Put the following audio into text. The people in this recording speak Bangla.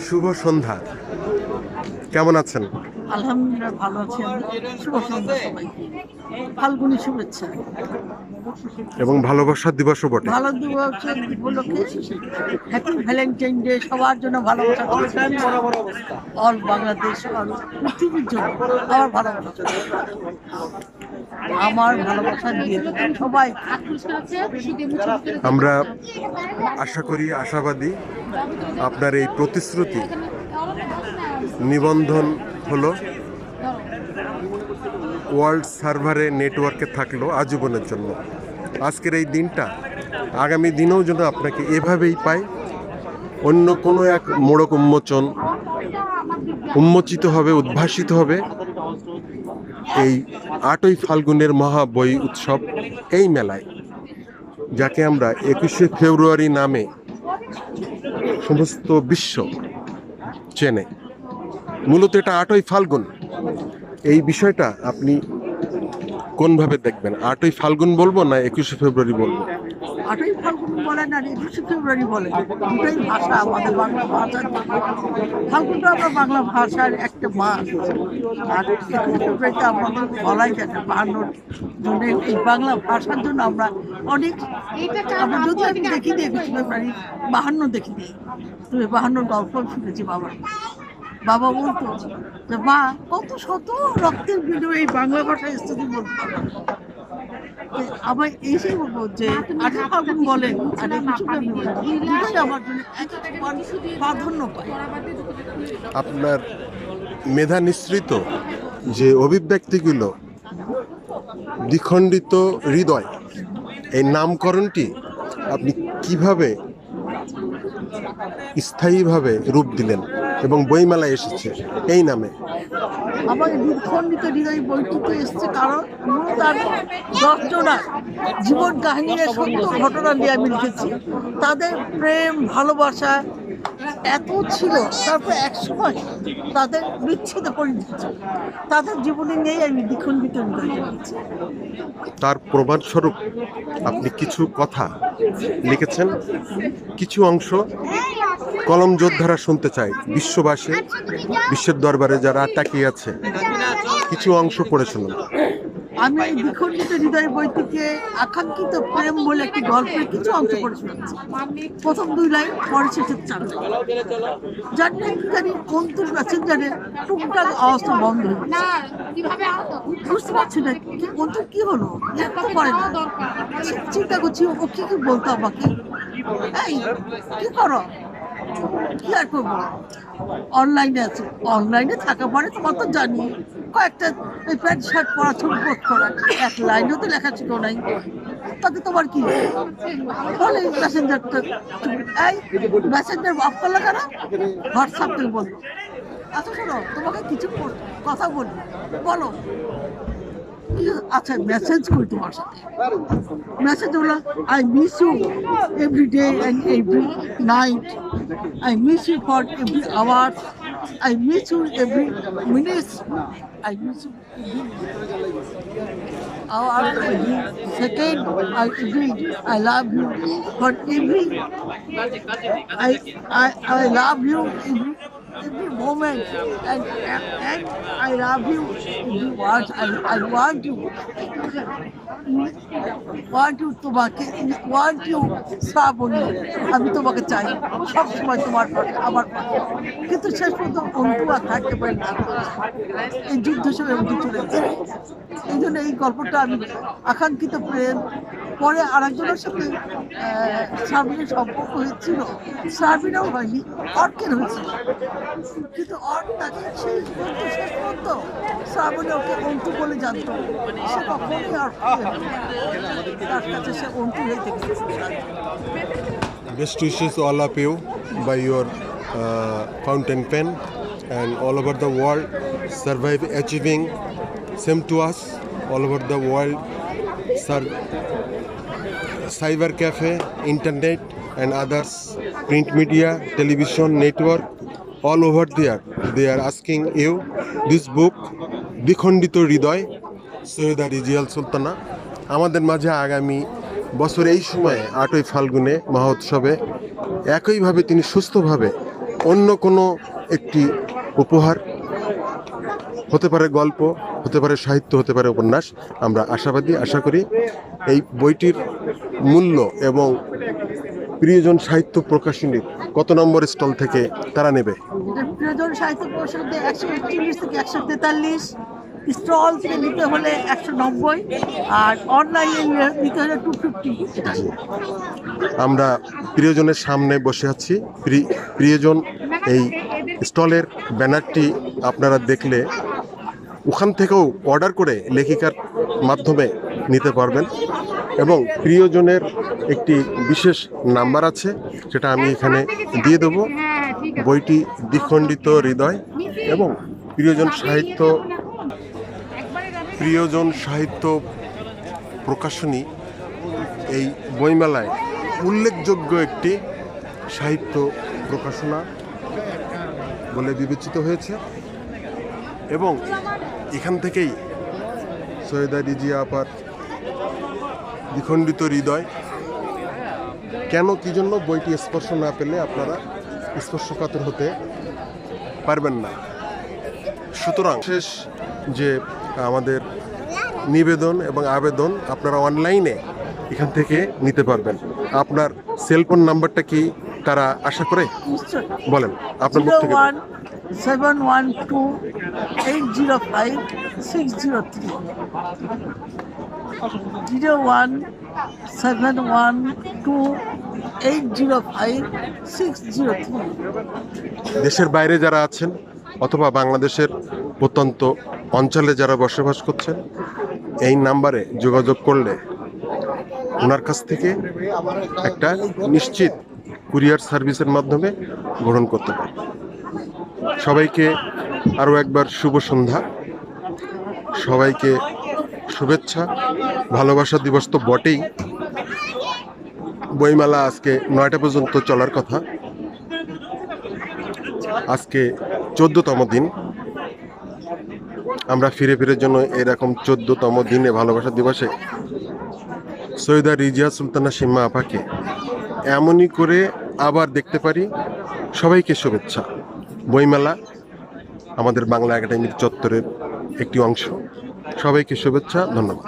শুভ সন্ধ্যা। কেমন আছেন? আলহামদুলিল্লাহ ভালো আছি আমি। শুভ সন্ধ্যা সবাইকে। ফাল্গুনী শুভেচ্ছা। এবং ভালোবাসার দিবসও বটে। ভালো দিবসের উপলক্ষে হ্যাপি ভ্যালেন্টাইন ডে সবার জন্য ভালোবাসা অল বাংলাদেশ অল পৃথিবীর জন্য আমার ভালোবাসা আমার ভালোবাসা দিয়ে দেবেন সবাই। আমরা আশা করি, আশাবাদী আপনার এই প্রতিশ্রুতি নিবন্ধন হলো, ওয়ার্ল্ড সার্ভারে নেটওয়ার্কে থাকলো আজীবনের জন্য। আজকের এই দিনটা আগামী দিনেও যেন আপনাকে এভাবেই পাই। অন্য কোনো এক মোড়ক উন্মোচিত হবে, উদ্ভাসিত হবে এই ৮ই ফাল্গুনের মহা বই উৎসব, এই মেলায়, যাকে আমরা ২১শে ফেব্রুয়ারি নামে সমস্ত বিশ্ব চেনে। মূলত এটা ৮ই ফাল্গুন। এই বিষয়টা আপনি কোনভাবে দেখবেন? ৮ই ফাল্গুন বলবো না ২১শে ফেব্রুয়ারি বলবো? ৮ই ফাল্গুন বলেন আর ২১শে ফেব্রুয়ারি বলেন, দুটোই ভাষা আমাদের বাংলা ভাষার। ফাল্গুনটা আমরা বাংলা ভাষার একটা মাস, আর ২১শে ফেব্রুয়ারিতে আমাদের বলাই যায় না বাহান্নর জন্য এই বাংলা ভাষার জন্য আমরা অনেক। আমরা যদি আমি দেখি দিই ২১শে ফেব্রুয়ারি ৫২ দেখি দিই, তুমি ৫২ গল্প শুনেছি বাবা বলতো যে মা কত শত রক্তের বিনিময়ে এই বাংলা ভাষা স্থিতি বলতো। আবার এসে বলবো যে ৮ই ফাল্গুন বলেন আর ২১শে ফেব্রুয়ারি দুটোই আমার জন্য প্রাধান্য পায়। আপনার মেধা নিঃসৃত যে অভিব্যক্তিগুলো, দ্বিখণ্ডিত হৃদয়, এই নামকরণটি আপনি কিভাবে স্থায়ীভাবে রূপ দিলেন এবং বইমেলায় এসেছে এই নামে? আমার দ্বিখণ্ডিত হৃদয় বইটিতে এসছে কারণ তার ১০ জনার জীবন কাহিনীর সত্য ঘটনা নিয়ে আমি লিখেছি। তাদের প্রেম ভালোবাসা এত ছিল, তারপর একসময় তাদের বিচ্ছেদে পরিণত, তাদের জীবনে নিয়েই আমি দ্বিখণ্ডিত হৃদয় লিখেছি। তার প্রমাণস্বরূপ আপনি কিছু কথা লিখেছেন, কিছু অংশ কলম যোদ্ধারা শুনতে চায়, বিশ্ববাসী, বিশ্বের দরবারে যারা তাকিয়ে আছে, কিছু অংশ পড়ে শুনুন। আমি এই দ্বিখণ্ডিত হৃদয় বইটিকে আকাঙ্ক্ষিত প্রেম বলে একটি গল্পের কিছু অংশ পড়ে শুনেছি। প্রথম ২ লাইন, পরে শেষের ৪ লাইন। জানি না কি জানি অন্তুর প্যাসেঞ্জারের টুকটাক আওয়াজটা বন্ধ হয়ে বুঝতে পারছি না অন্তুর কি হলো, এরকম করে না। চিন্তা করছি ও কি কি বলতো আমাকে, এই কি করো, কি আর করবো, অনলাইনে আছে। অনলাইনে থাকা পরে তোমার তো জানি কয়েকটা প্যান্ট শার্ট পরা, ছবি পোস্ট করা, এক লাইনেও তো লেখা ছিল নাই, তাতে তোমার কি বলে মেসেঞ্জারটা। এই মেসেঞ্জার অফ করলে কেন? হোয়াটসঅ্যাপ থেকে বলবো, আচ্ছা শোনো তোমাকে কিছু কথা বলি, বলো। আচ্ছা মেসেজ করি তোমার সাথে, মেসেজ হলো I miss you every day and every night, I miss you for every hour, I miss you every minute. I miss you every hour, every second. I love you for every. I love you every moment, and I love you every word. I want you. তোমাকে ওয়ান্ট ইউ শ্রাবণী, আমি তোমাকে চাই সবসময় তোমার পাশে, আমার পাশে। কিন্তু শেষ পর্যন্ত অন্তু আর থাকতে পারে না, এই যুদ্ধ সব অন্তু চলে গেছে। এই জন্য এই গল্পটা আমি আকাঙ্ক্ষিত প্রেম। পরে আরেকজনের সাথে শ্রাবণীর সম্পর্ক হয়েছিল, শ্রাবণীও হয়নি, অর্কের হয়েছিল, কিন্তু অর্ক তাকে শেষ পর্যন্ত শ্রাবণী ওকে অন্তু বলে জানতো, সে কখনোই আর তার কাছে সে অন্তু হয়ে থেকে। Best wishes all of you by your fountain pen, and all over the world survive achieving same to us all over the world. Cyber cafe, internet and others, print media, television network, all over there they are asking you this book দ্বিখণ্ডিত হৃদয়, সৈয়দা রিজিয়াল সুলতানা। আমাদের মাঝে আগামী বছর এই সময়ে ৮ই ফাল্গুনে মহোৎসবে একইভাবে তিনি সুস্থভাবে অন্য কোনো একটি উপহার, হতে পারে গল্প, হতে পারে সাহিত্য, হতে পারে উপন্যাস। আমরা আশাবাদী, আশা করি এই বইটির মূল্য এবং প্রিয়জন সাহিত্য প্রকাশনীর কত নম্বর স্টল থেকে তারা নেবে? প্রিয়জন সাহিত্য প্রকাশনীতে 141 থেকে 143, স্টল থেকে নিতে হলে 190, আর অনলাইনে নিতে হলে 250। আমরা প্রিয়জনের সামনে বসে আছি। প্রিয়জন এই স্টলের ব্যানারটি আপনারা দেখলে ওখান থেকেও অর্ডার করে লেখিকার মাধ্যমে নিতে পারবেন। এবং প্রিয়জনের একটি বিশেষ নাম্বার আছে, সেটা আমি এখানে দিয়ে দেবো। বইটি দ্বিখণ্ডিত হৃদয় এবং প্রিয়জন সাহিত্য প্রকাশনী এই বইমেলায় উল্লেখযোগ্য একটি সাহিত্য প্রকাশনা বলে বিবেচিত হয়েছে। এবং এখান থেকেই সৈয়দা রিজিয়া আপার দ্বিখণ্ডিত হৃদয়, কেন কি জন্য বইটি স্পর্শ না পেলে আপনারা স্পর্শকাতর হতে পারবেন না। সুতরাং শেষ যে আমাদের নিবেদন এবং আবেদন, আপনারা অনলাইনে এখান থেকে নিতে পারবেন। আপনার সেলফোন নাম্বারটা কি তারা আশা করে? নিশ্চয়ই। বলেন আপনার মুখ থেকে। 01712805603, 01712805603। দেশের বাইরে যারা আছেন অথবা বাংলাদেশের প্রত্যন্ত অঞ্চলে যারা বসবাস করছেন, এই নাম্বারে যোগাযোগ করলে ওনার কাছ থেকে একটা নিশ্চিত কুরিয়ার সার্ভিসের মাধ্যমে গ্রহণ করতে পারে। সবাইকে আরও একবার শুভ সন্ধ্যা, সবাইকে শুভেচ্ছা। ভালোবাসা দিবস তো বটেই। বইমেলা আজকে 9টা পর্যন্ত চলার কথা। আজকে 14তম দিন। আমরা ফিরে ফিরে জন্য এরকম 14তম দিনে ভালোবাসা দিবসে সৈয়দা রিজিয়া সুলতানা সীমা আপাকে এমনই করে আবার দেখতে পারি। সবাইকে শুভেচ্ছা। বইমেলা আমাদের বাংলা একাডেমির চত্বরের একটি অংশ। সবাইকে শুভেচ্ছা, ধন্যবাদ।